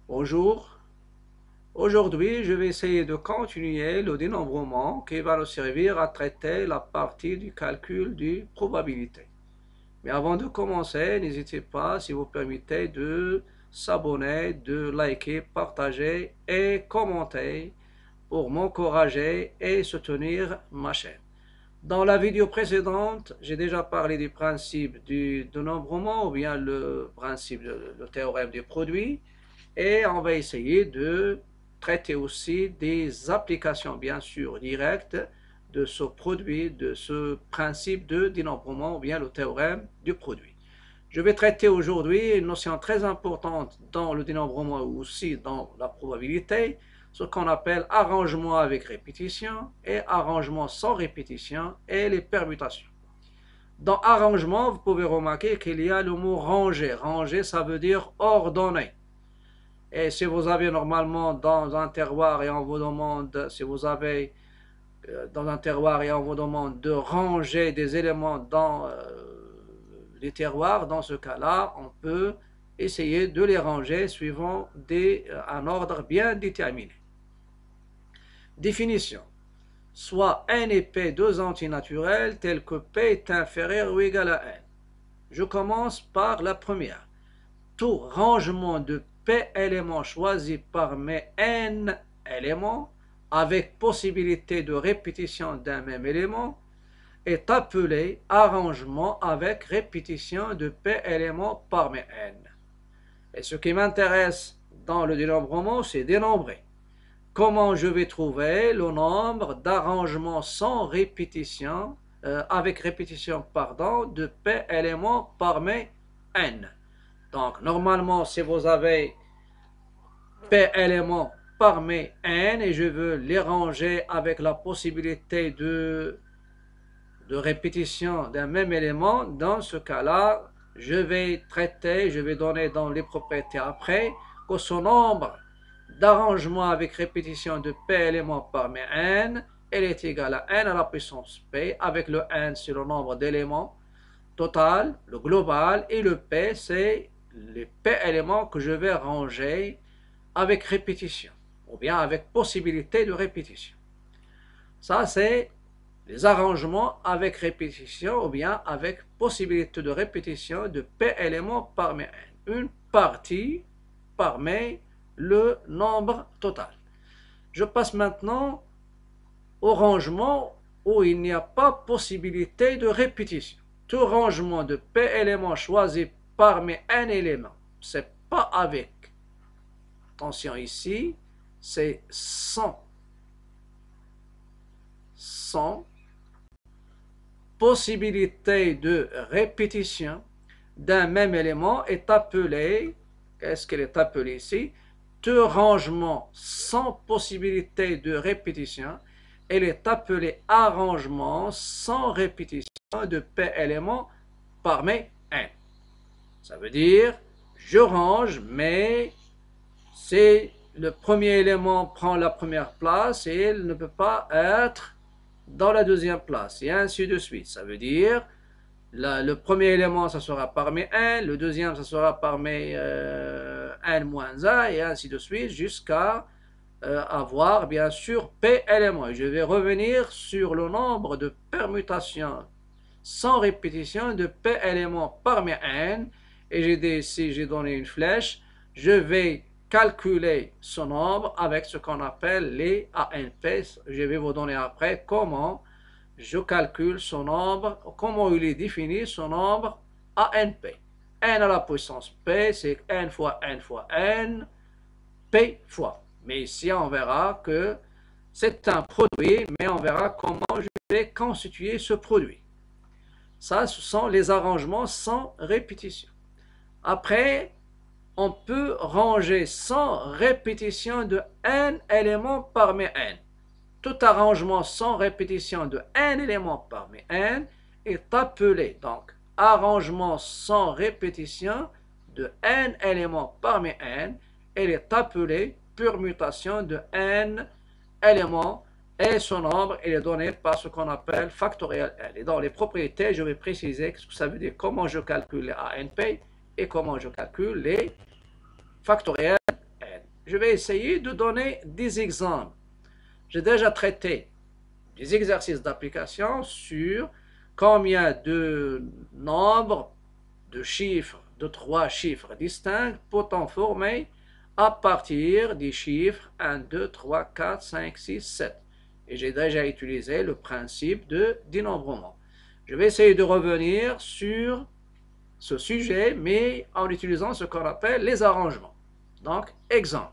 Bonjour, aujourd'hui je vais essayer de continuer le dénombrement qui va nous servir à traiter la partie du calcul de probabilité. Mais avant de commencer, n'hésitez pas, si vous permettez, de s'abonner, de liker, partager et commenter pour m'encourager et soutenir ma chaîne. Dans la vidéo précédente, j'ai déjà parlé du principe du dénombrement ou bien le principe, le théorème du produit. Et on va essayer de traiter aussi des applications, bien sûr, directes de ce produit, de ce principe de dénombrement ou bien le théorème du produit. Je vais traiter aujourd'hui une notion très importante dans le dénombrement ou aussi dans la probabilité, ce qu'on appelle arrangement avec répétition et arrangement sans répétition et les permutations. Dans arrangement, vous pouvez remarquer qu'il y a le mot ranger. Ranger, ça veut dire ordonner. Et si vous avez normalement dans un terroir et on vous demande, si vous avez dans un terroir et on vous demande de ranger des éléments dans les terroirs, dans ce cas-là, on peut essayer de les ranger suivant un ordre bien déterminé. Définition. Soit n et p deux antinaturels tels que p est inférieur ou égal à n. Je commence par la première. Tout rangement de p éléments choisis parmi n éléments avec possibilité de répétition d'un même élément est appelé arrangement avec répétition de p éléments parmi n. Et ce qui m'intéresse dans le dénombrement, c'est dénombrer. Comment je vais trouver le nombre d'arrangements sans répétition, avec répétition, pardon, de p éléments parmi n. Donc, normalement, si vous avez p éléments parmi n et je veux les ranger avec la possibilité de répétition d'un même élément, dans ce cas-là, je vais traiter, je vais donner dans les propriétés après, que ce nombre d'arrangements avec répétition de p éléments parmi n, elle est égale à n à la puissance p, avec le n c'est le nombre d'éléments total, le global, et le p c'est les p éléments que je vais ranger avec répétition, ou bien avec possibilité de répétition. Ça c'est les arrangements avec répétition ou bien avec possibilité de répétition de p éléments parmi n. Une partie parmi le nombre total. Je passe maintenant au rangement où il n'y a pas possibilité de répétition. Tout rangement de p éléments choisi parmi n éléments, c'est pas avec. Attention ici, c'est sans possibilité de répétition d'un même élément est appelé, qu'est-ce qu'elle est appelée ici? Tout rangement sans possibilité de répétition, elle est appelée arrangement sans répétition de p éléments parmi n. Ça veut dire, je range, mais c'est le premier élément prend la première place et il ne peut pas être dans la deuxième place, et ainsi de suite. Ça veut dire, le premier élément, ça sera parmi 1, le deuxième, ça sera parmi 1 moins 1, et ainsi de suite, jusqu'à avoir, bien sûr, p éléments. Je vais revenir sur le nombre de permutations sans répétition de p éléments parmi n, et j'ai dit ici, j'ai donné une flèche, je vais calculer ce nombre avec ce qu'on appelle les ANP. Je vais vous donner après comment je calcule ce nombre, comment il est défini ce nombre ANP. N à la puissance P, c'est N fois N fois N, P fois. Mais ici, on verra que c'est un produit, mais on verra comment je vais constituer ce produit. Ça, ce sont les arrangements sans répétition. Après, on peut ranger sans répétition de n éléments parmi n. Tout arrangement sans répétition de n éléments parmi n est appelé donc arrangement sans répétition de n éléments parmi n. Elle est appelée permutation de n éléments et son nombre est donné par ce qu'on appelle factoriel n. Et dans les propriétés, je vais préciser ce que ça veut dire, comment je calcule les ANP et comment je calcule les factoriel n. je vais essayer de donner des exemples. J'ai déjà traité des exercices d'application sur combien de nombres de chiffres, de 3 chiffres distincts peut-on former à partir des chiffres 1, 2, 3, 4, 5, 6, 7. Et j'ai déjà utilisé le principe de dénombrement. Je vais essayer de revenir sur ce sujet, mais en utilisant ce qu'on appelle les arrangements. Donc, exemple,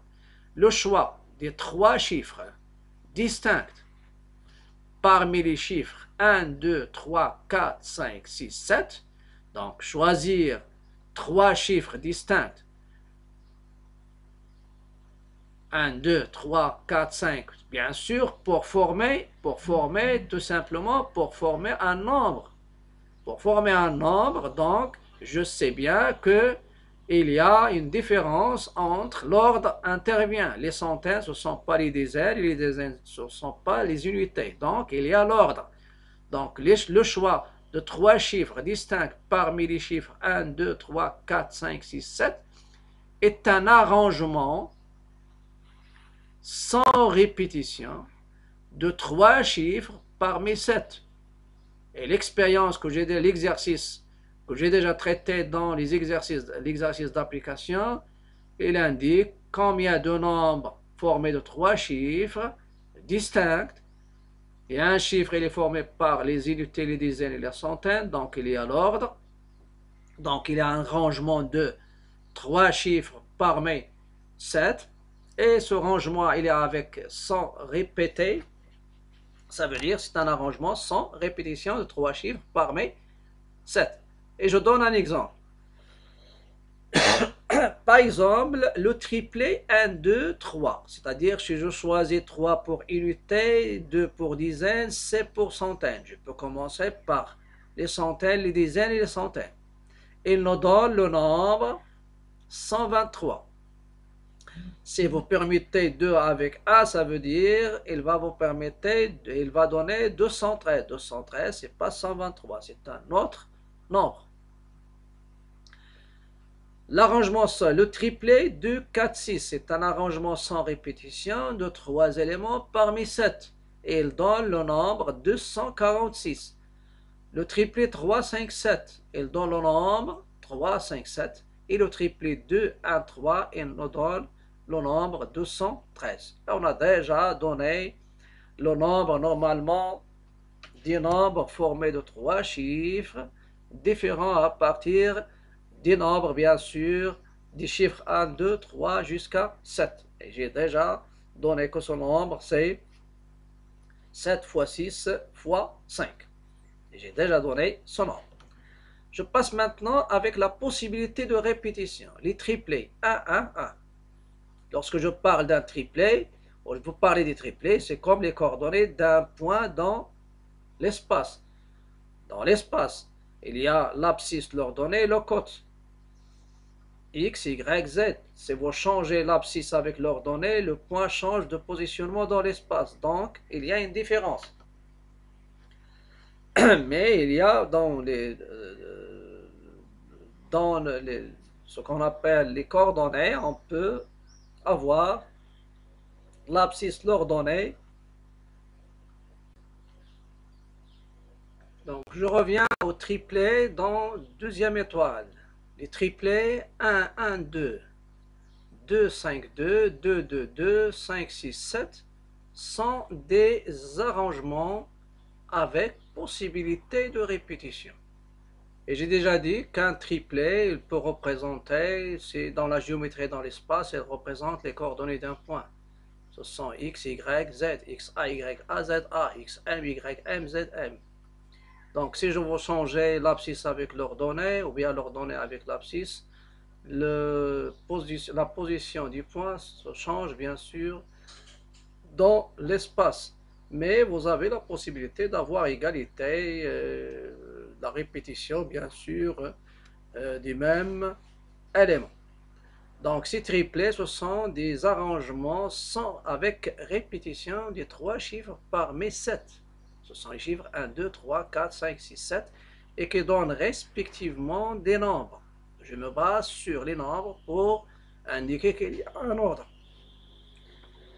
le choix des 3 chiffres distincts parmi les chiffres 1, 2, 3, 4, 5, 6, 7. Donc, choisir 3 chiffres distincts 1, 2, 3, 4, 5, bien sûr, pour former tout simplement, pour former un nombre. Pour former un nombre, donc, je sais bien que il y a une différence entre l'ordre intervient. Les centaines, ce ne sont pas les dizaines, les dizaines, ce ne sont pas les unités. Donc, il y a l'ordre. Donc, le choix de 3 chiffres distincts parmi les chiffres 1, 2, 3, 4, 5, 6, 7 est un arrangement sans répétition de 3 chiffres parmi 7. Et l'expérience que j'ai, l'exercice que j'ai déjà traité dans l'exercice d'application, il indique combien de nombres formés de 3 chiffres distincts. Et un chiffre, il est formé par les unités, les dizaines et les centaines, donc il y a l'ordre. Donc il y a un rangement de 3 chiffres parmi 7. Et ce rangement, il est avec 100 répétés. Ça veut dire c'est un arrangement sans répétition de 3 chiffres parmi 7. Et je donne un exemple. Par exemple, le triplet 1, 2, 3. C'est-à-dire si je choisis 3 pour unité, 2 pour dizaine, 7 pour centaine. Je peux commencer par les centaines, les dizaines et les centaines. Il nous donne le nombre 123. Si vous permettez 2 avec A, ça veut dire il va donner 213. 213, c'est pas 123, c'est un autre nombre. L'arrangement seul, le triplet 2, 4, 6, c'est un arrangement sans répétition de 3 éléments parmi 7. Et il donne le nombre 246. Le triplet 3, 5, 7, il donne le nombre 3, 5, 7. Et le triplet 2, 1, 3, il nous donne le nombre 213. On a déjà donné le nombre normalement des nombres formés de 3 chiffres différents à partir des nombres, bien sûr, des chiffres 1, 2, 3 jusqu'à 7. Et j'ai déjà donné que ce nombre, c'est 7 fois 6 fois 5. Et j'ai déjà donné ce nombre. Je passe maintenant avec la possibilité de répétition. Les triplés 1, 1, 1. Lorsque je parle d'un triplet, ou je vous parler des triplets, c'est comme les coordonnées d'un point dans l'espace. Dans l'espace, il y a l'abscisse, l'ordonnée et le côte. X, Y, Z. Si vous changez l'abscisse avec l'ordonnée, le point change de positionnement dans l'espace. Donc, il y a une différence. Mais il y a ce qu'on appelle les coordonnées, on peut avoir l'abscisse, l'ordonnée. Donc, je reviens au triplet dans deuxième étoile. Les triplets 1, 1, 2, 2, 5, 2, 2, 2, 2, 5, 6, 7 sont des arrangements avec possibilité de répétition. Et j'ai déjà dit qu'un triplet, il peut représenter, c'est dans la géométrie dans l'espace, il représente les coordonnées d'un point. Ce sont x, y, z, x, a, y, a, z, a, x, m, y, m, z, m. Donc, si je veux changer l'abscisse avec l'ordonnée, ou bien l'ordonnée avec l'abscisse, la position du point se change bien sûr dans l'espace. Mais vous avez la possibilité d'avoir égalité, la répétition bien sûr des mêmes éléments. Donc ces triplets, ce sont des arrangements avec répétition des 3 chiffres parmi 7. Ce sont les chiffres 1, 2, 3, 4, 5, 6, 7 et qui donnent respectivement des nombres. Je me base sur les nombres pour indiquer qu'il y a un ordre.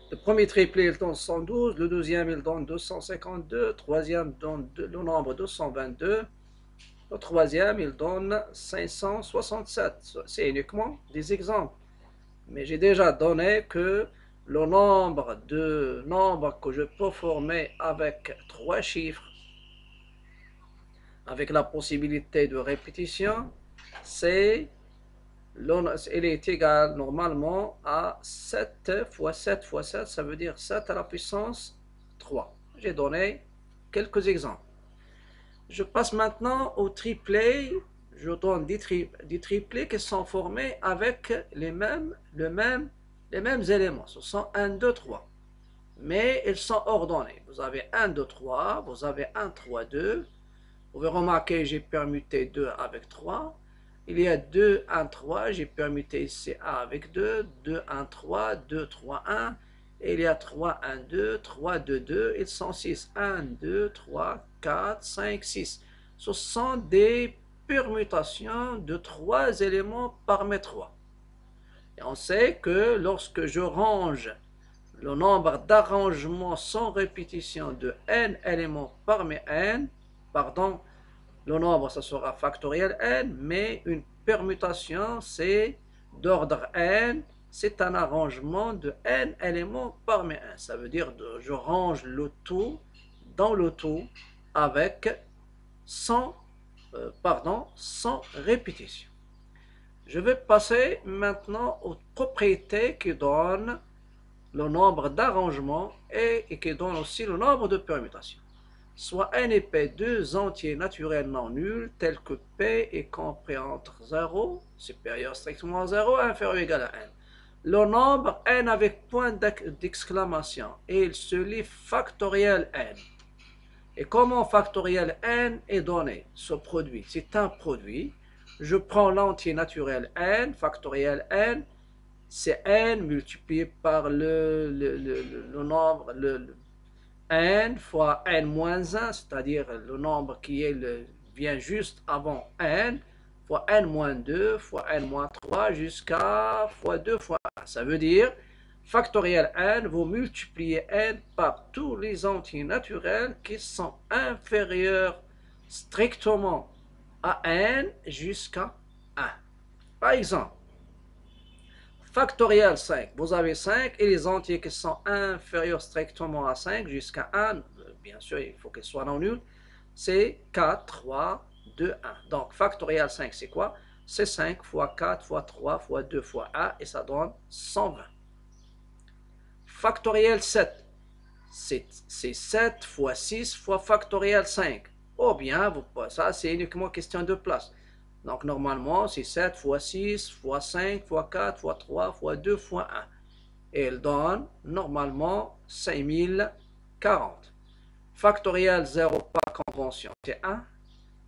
Le premier triplé, il donne 112, le deuxième, il donne 252, le troisième donne le nombre 222, le troisième, il donne 567. C'est uniquement des exemples. Mais j'ai déjà donné que le nombre de nombres que je peux former avec trois chiffres, avec la possibilité de répétition, c'est il est égal normalement à 7 fois 7 fois 7, ça veut dire 7 à la puissance 3. J'ai donné quelques exemples. Je passe maintenant au triplé. Je donne des triplés qui sont formés avec les mêmes éléments. Ce sont 1, 2, 3. Mais ils sont ordonnés. Vous avez 1, 2, 3, vous avez 1, 3, 2. Vous pouvez remarquer, j'ai permuté 2 avec 3. Il y a 2, 1, 3. J'ai permuté ici 1 avec 2. 2, 1, 3. 2, 3, 1. Et il y a 3, 1, 2. 3, 2, 2. Ils sont 6. 1, 2, 3, 4, 5, 6. Ce sont des permutations de 3 éléments parmi 3. Et on sait que lorsque je range le nombre d'arrangements sans répétition de n éléments parmi n, pardon, le nombre, ça sera factoriel n, mais une permutation, c'est d'ordre n, c'est un arrangement de n éléments parmi n. Ça veut dire que je range le tout dans le tout avec sans répétition. Je vais passer maintenant aux propriétés qui donnent le nombre d'arrangements et qui donnent aussi le nombre de permutations. Soit n et p deux entiers naturels non nuls, tels que p est compris entre 0, supérieur strictement à 0, inférieur ou égal à n. Le nombre n avec point d'exclamation, et il se lit factoriel n. Et comment factoriel n est donné, ce produit? C'est un produit. Je prends l'entier naturel n, factoriel n, c'est n multiplié par le nombre, n fois n-1, c'est-à-dire le nombre qui vient juste avant n, fois n-2, fois n-3, jusqu'à fois 2 fois 1. Ça veut dire, factoriel n, vous multipliez n par tous les entiers naturels qui sont inférieurs strictement à n jusqu'à 1. Par exemple, factoriel 5, vous avez 5 et les entiers qui sont inférieurs strictement à 5 jusqu'à 1, bien sûr il faut qu'ils soient non nuls, c'est 4, 3, 2, 1. Donc factoriel 5 c'est quoi? C'est 5 fois 4 fois 3 fois 2 fois 1 et ça donne 120. Factoriel 7, c'est 7 fois 6 fois factoriel 5. Ou bien, ça c'est uniquement question de place. Donc normalement, c'est 7 fois 6 fois 5 fois 4 fois 3 fois 2 fois 1. Et il donne normalement 5040. Factoriel 0 par convention, c'est 1.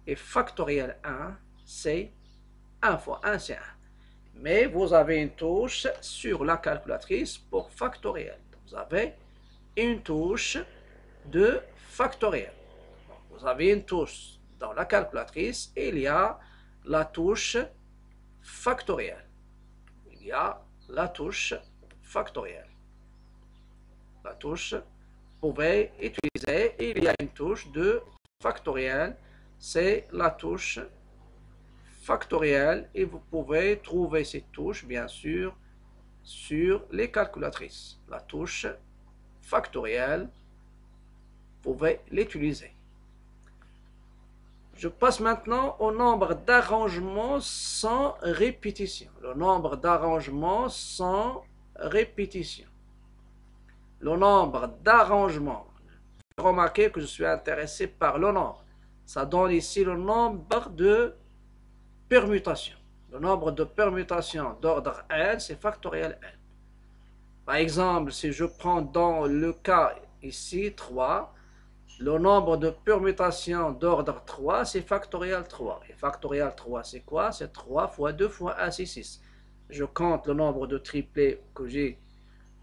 Et factoriel 1, c'est 1 fois 1, c'est 1. Mais vous avez une touche sur la calculatrice pour factoriel. Vous avez une touche de factoriel. Vous avez une touche dans la calculatrice et il y a la touche factorielle. Il y a la touche factorielle. La touche, vous pouvez utiliser, il y a une touche de factoriel, c'est la touche factorielle et vous pouvez trouver cette touche, bien sûr, sur les calculatrices. La touche factorielle, vous pouvez l'utiliser. Je passe maintenant au nombre d'arrangements sans répétition. Le nombre d'arrangements sans répétition. Le nombre d'arrangements. Remarquez que je suis intéressé par le nombre. Ça donne ici le nombre de permutations. Le nombre de permutations d'ordre n, c'est factoriel n. Par exemple, si je prends dans le cas ici 3, le nombre de permutations d'ordre 3, c'est factoriel 3. Et factoriel 3, c'est quoi? C'est 3 fois 2 fois 1, c'est 6. Je compte le nombre de triplés que j'ai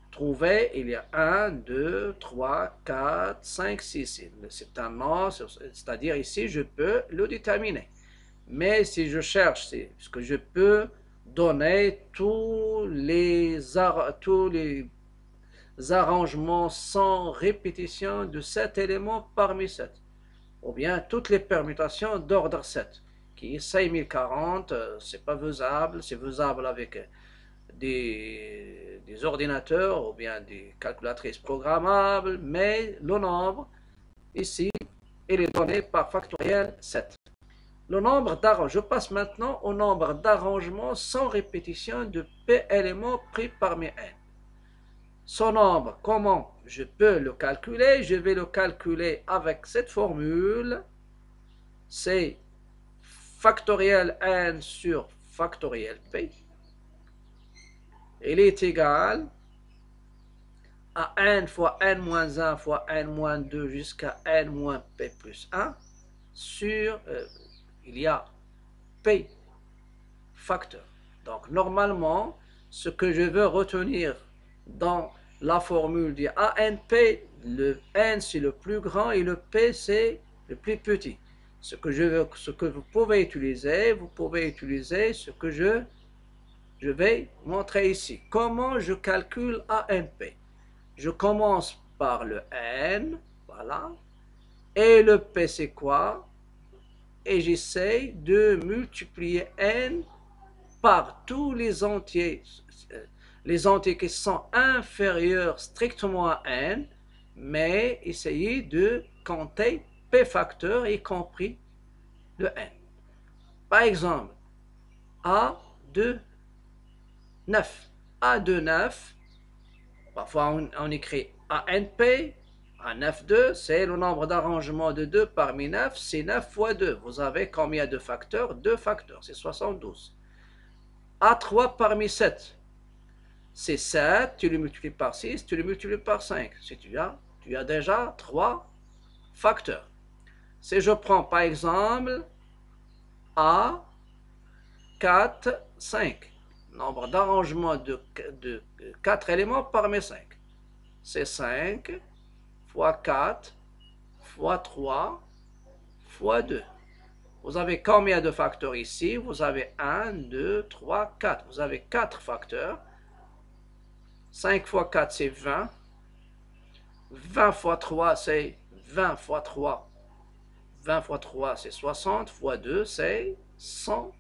trouvé. Il y a 1, 2, 3, 4, 5, 6. C'est un nombre, c'est-à-dire ici, je peux le déterminer. Mais si je cherche, c'est ce que je peux donner tous les arrangements sans répétition de 7 éléments parmi 7, ou bien toutes les permutations d'ordre 7, qui est 5040, c'est pas faisable, c'est faisable avec des ordinateurs ou bien des calculatrices programmables, mais le nombre, ici, il est donné par factoriel 7. Le nombre je passe maintenant au nombre d'arrangements sans répétition de P éléments pris parmi n. Ce nombre, comment je peux le calculer? Je vais le calculer avec cette formule. C'est factoriel n sur factoriel p. Il est égal à n fois n-1 fois n-2 jusqu'à n-p plus 1 sur, il y a p facteur. Donc normalement, ce que je veux retenir dans la formule du ANP, le N c'est le plus grand et le P c'est le plus petit. Ce que vous pouvez utiliser ce que je vais montrer ici. Comment je calcule ANP? Je commence par le N, voilà, et le P c'est quoi? Et j'essaie de multiplier N par tous les entiers qui sont inférieurs strictement à n, mais essayez de compter p facteurs, y compris le n. Par exemple, a de 9. a de 9, parfois on écrit ANP, A9,2, c'est le nombre d'arrangements de 2 parmi 9, c'est 9 fois 2. Vous avez combien de facteurs? 2 facteurs, c'est 72. A3 parmi 7, c'est 7, tu le multiplies par 6, tu le multiplies par 5. Si tu as déjà 3 facteurs. Si je prends par exemple A, 4, 5, nombre d'arrangements de 4 éléments parmi 5, c'est 5 fois 4 fois 3 fois 2. Vous avez combien de facteurs ici? Vous avez 1, 2, 3, 4. Vous avez 4 facteurs. 5 fois 4, c'est 20. 20 fois 3, c'est 20 fois 3. 20 fois 3, c'est 60. Fois 2, c'est 120.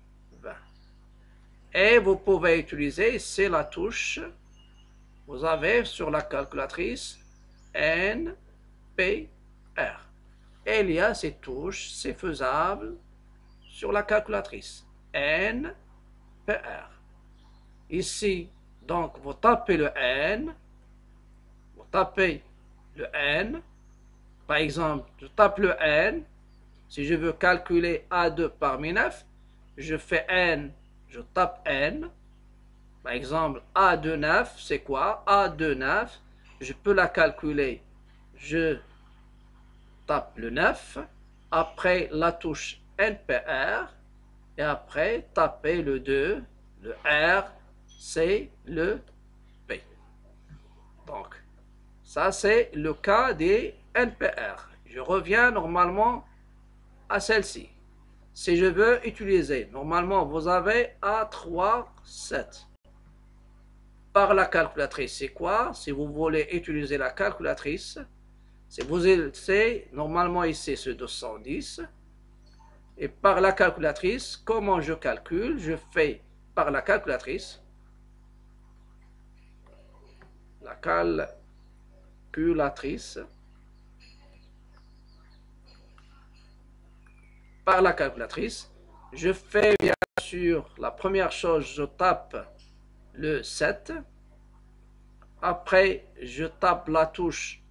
Et vous pouvez utiliser, c'est la touche. Vous avez sur la calculatrice N, P, R. Et il y a ces touches, c'est faisable sur la calculatrice N, P, R. Ici, donc, vous tapez le N, par exemple, je tape le N, si je veux calculer A2 parmi 9, je fais N, je tape N, par exemple, A de 9, c'est quoi? A de 9, je peux la calculer, je tape le 9, après la touche NPR, et après taper le 2, le R, c'est le P. Donc, ça c'est le cas des NPR. Je reviens normalement à celle-ci. Si je veux utiliser, normalement vous avez A3, 7. Par la calculatrice, c'est quoi? Si vous voulez utiliser la calculatrice, c'est normalement ici c'est 210. Et par la calculatrice, comment je calcule? Je fais par la calculatrice. La calculatrice. Par la calculatrice, je fais bien sûr la première chose, je tape le 7. Après, je tape la touche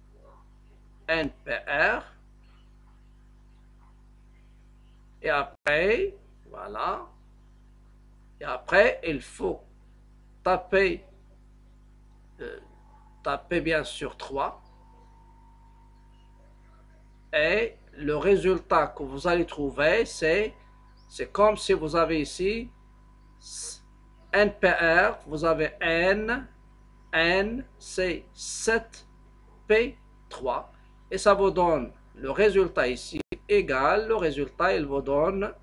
NPR. Et après, voilà. Et après, il faut taper, bien sûr 3. Et le résultat que vous allez trouver, c'est comme si vous avez ici NPR, vous avez N, c'est 7P3. Et ça vous donne le résultat ici égal, le résultat il vous donne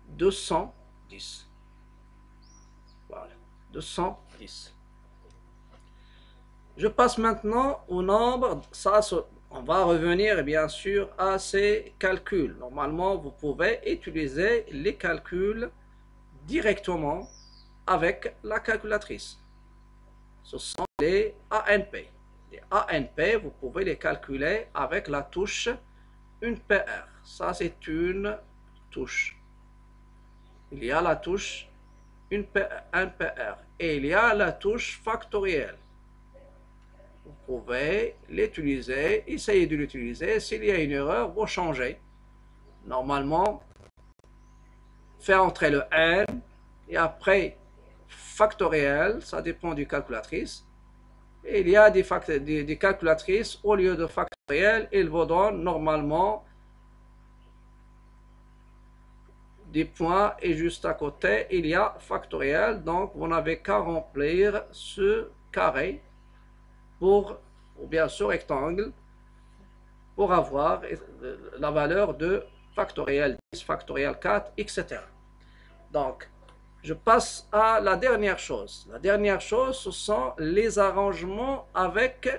210. Voilà, 210. Je passe maintenant au nombre. On va revenir bien sûr à ces calculs. Normalement, vous pouvez utiliser les calculs directement avec la calculatrice. Ce sont les ANP. Les ANP, vous pouvez les calculer avec la touche une PR. Ça, c'est une touche. Il y a la touche un PR et il y a la touche factorielle. Vous pouvez l'utiliser, essayez de l'utiliser. S'il y a une erreur, vous changez. Normalement, faire entrer le n et après factoriel, ça dépend du calculatrice. Et il y a des calculatrices, au lieu de factoriel, ils vous donnent normalement des points et juste à côté, il y a factoriel. Donc, vous n'avez qu'à remplir ce carré pour, ou bien ce rectangle, pour avoir la valeur de factoriel 10, factoriel 4, etc. Donc, je passe à la dernière chose. La dernière chose, ce sont les arrangements avec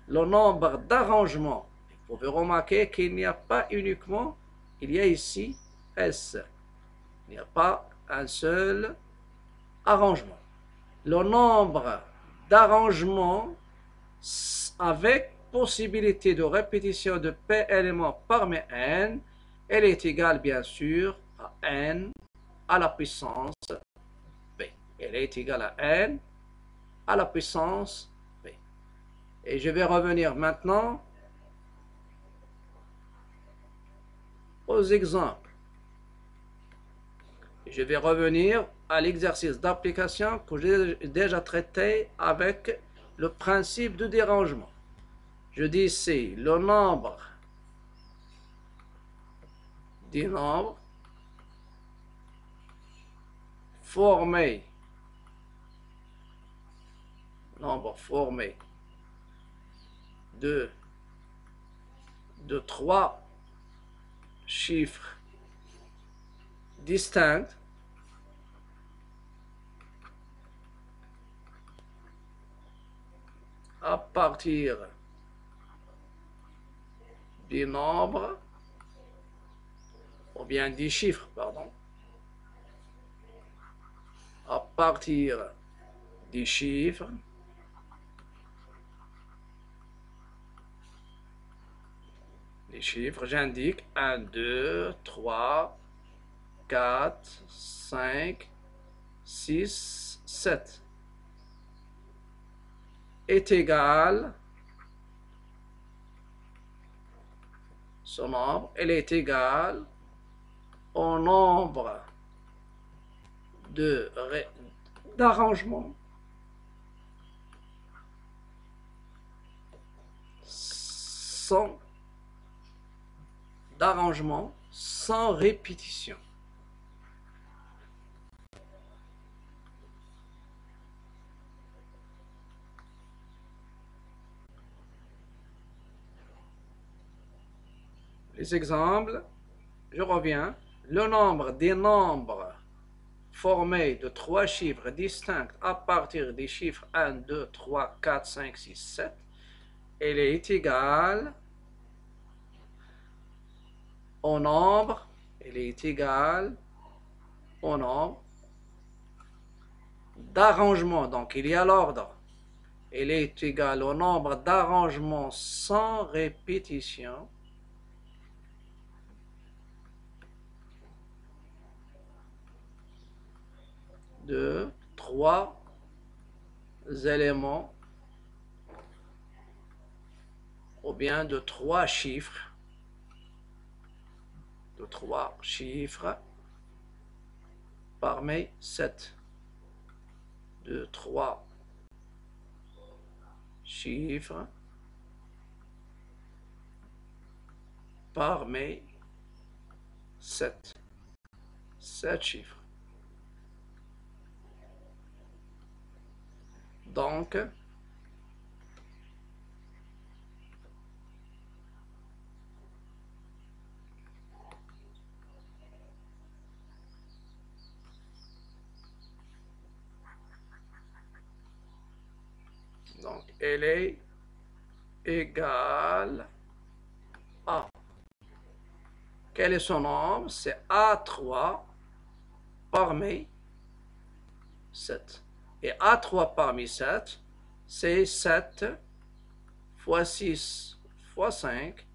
le nombre d'arrangements. Vous pouvez remarquer qu'il n'y a pas uniquement, il y a ici S. Il n'y a pas un seul arrangement. Le nombre d'arrangements avec possibilité de répétition de P éléments parmi n, elle est égale bien sûr à n à la puissance b. Elle est égale à n à la puissance b. Et je vais revenir maintenant aux exemples. Je vais revenir à l'exercice d'application que j'ai déjà traité avec le principe de dérangement. Je dis ici le nombre des nombres formés, de trois chiffres distincts à partir des nombres, ou bien des chiffres, pardon, à partir des chiffres j'indique 1, 2, 3, 4, 5, 6, 7 est égal, ce nombre, elle est égale au nombre d'arrangements sans répétition. Les exemples, je reviens. Le nombre des nombres formés de trois chiffres distincts à partir des chiffres 1, 2, 3, 4, 5, 6, 7, elle est égale au nombre, d'arrangements. Donc, il y a l'ordre. Elle est égale au nombre d'arrangements sans répétition de trois éléments ou bien de trois chiffres parmi 7 de trois chiffres parmi 7 chiffres. Donc, Donc, elle est égale à. Quel est son nombre? C'est A3 parmi 7. Et A3 parmi 7, c'est 7 fois 6 fois 5.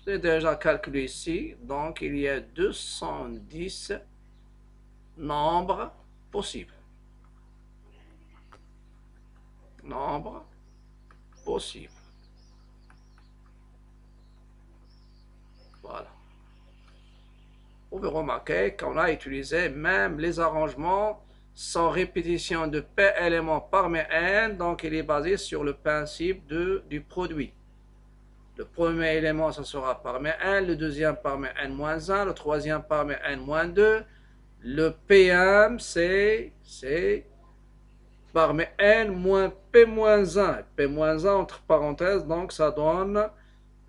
C'est déjà calculé ici. Donc, il y a 210 nombres possibles. Nombres possibles. Voilà. Vous pouvez remarquer qu'on a utilisé même les arrangements sans répétition de P éléments parmi N. Donc, il est basé sur le principe du produit. Le premier élément, ça sera parmi N, le deuxième parmi N-1, le troisième parmi N-2. Le PM, c'est parmi N moins P-1. P-1 entre parenthèses, donc ça donne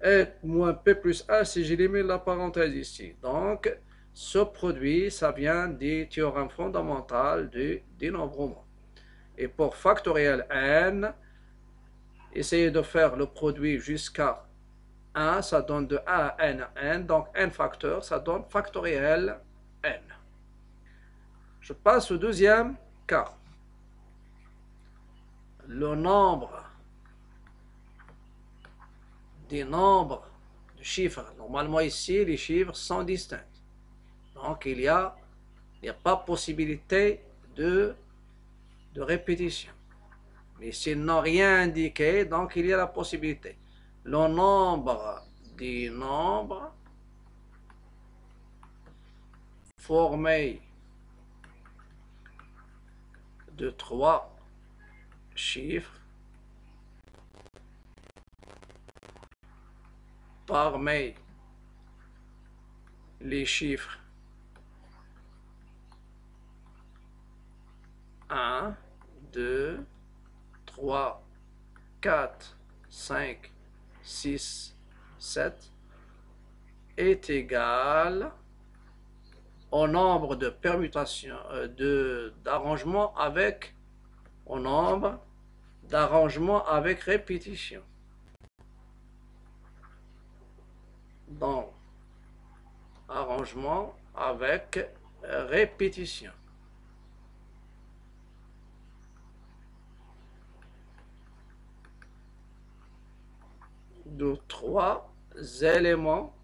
N moins P plus 1 si j'élimine la parenthèse ici. Donc, ce produit, ça vient des théorèmes fondamentaux du dénombrement. Et pour factoriel N, essayez de faire le produit jusqu'à 1, ça donne de 1 à N à N. Donc, N facteur, ça donne factoriel N. Je passe au deuxième cas. Le nombre des nombres de chiffres. Normalement, ici, les chiffres sont distincts. Donc, il n'y a pas possibilité de répétition. Mais s'ils n'ont rien indiqué, donc il y a la possibilité. Le nombre des nombres formés de 3 chiffres parmi les chiffres 1, 2, 3, 4, 5, 6, 7 est égal au nombre de permutations, d'arrangements avec, au nombre d'arrangements avec répétition. Donc, arrangement avec répétition. De 3 éléments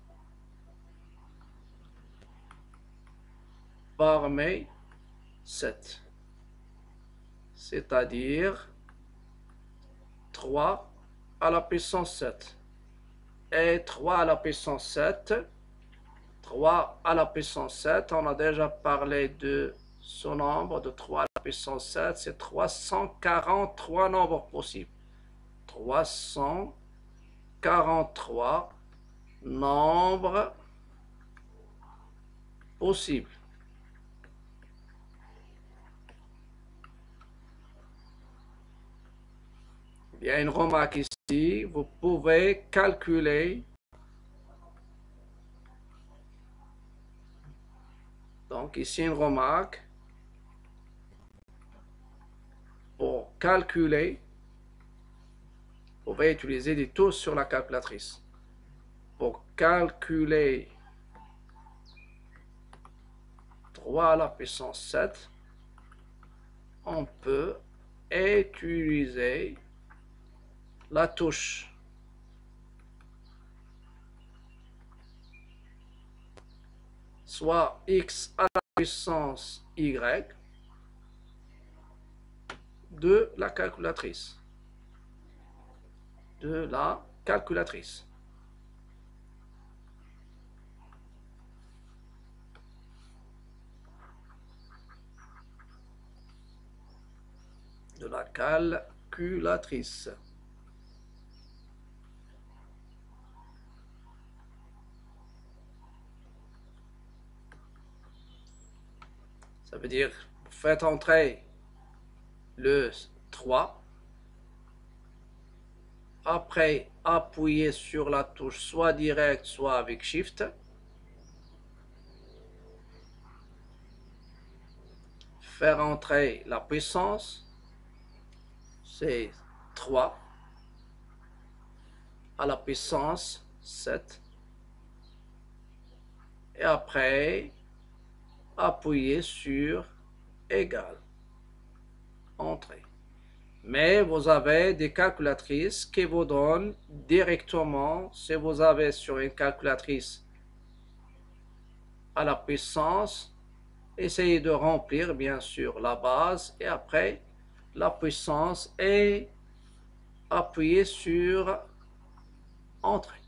parmi 7. C'est-à-dire 3 à la puissance 7. Et 3 à la puissance 7. 3 à la puissance 7, on a déjà parlé de ce nombre de 3 à la puissance 7, c'est 343 nombres possibles. 343 nombres possibles. Il y a une remarque ici, vous pouvez calculer. Donc ici une remarque. Pour calculer, vous pouvez utiliser des taux sur la calculatrice. Pour calculer 3 à la puissance 7, on peut utiliser la touche soit x à la puissance y de la calculatrice. De la calculatrice. De la calculatrice. Ça veut dire, vous faites entrer le 3. Après, appuyez sur la touche soit direct, soit avec Shift. Faire entrer la puissance, c'est 3 à la puissance 7. Et après, appuyez sur égal. Entrée. Mais vous avez des calculatrices qui vous donnent directement, si vous avez sur une calculatrice à la puissance, essayez de remplir bien sûr la base et après la puissance et appuyez sur Entrée.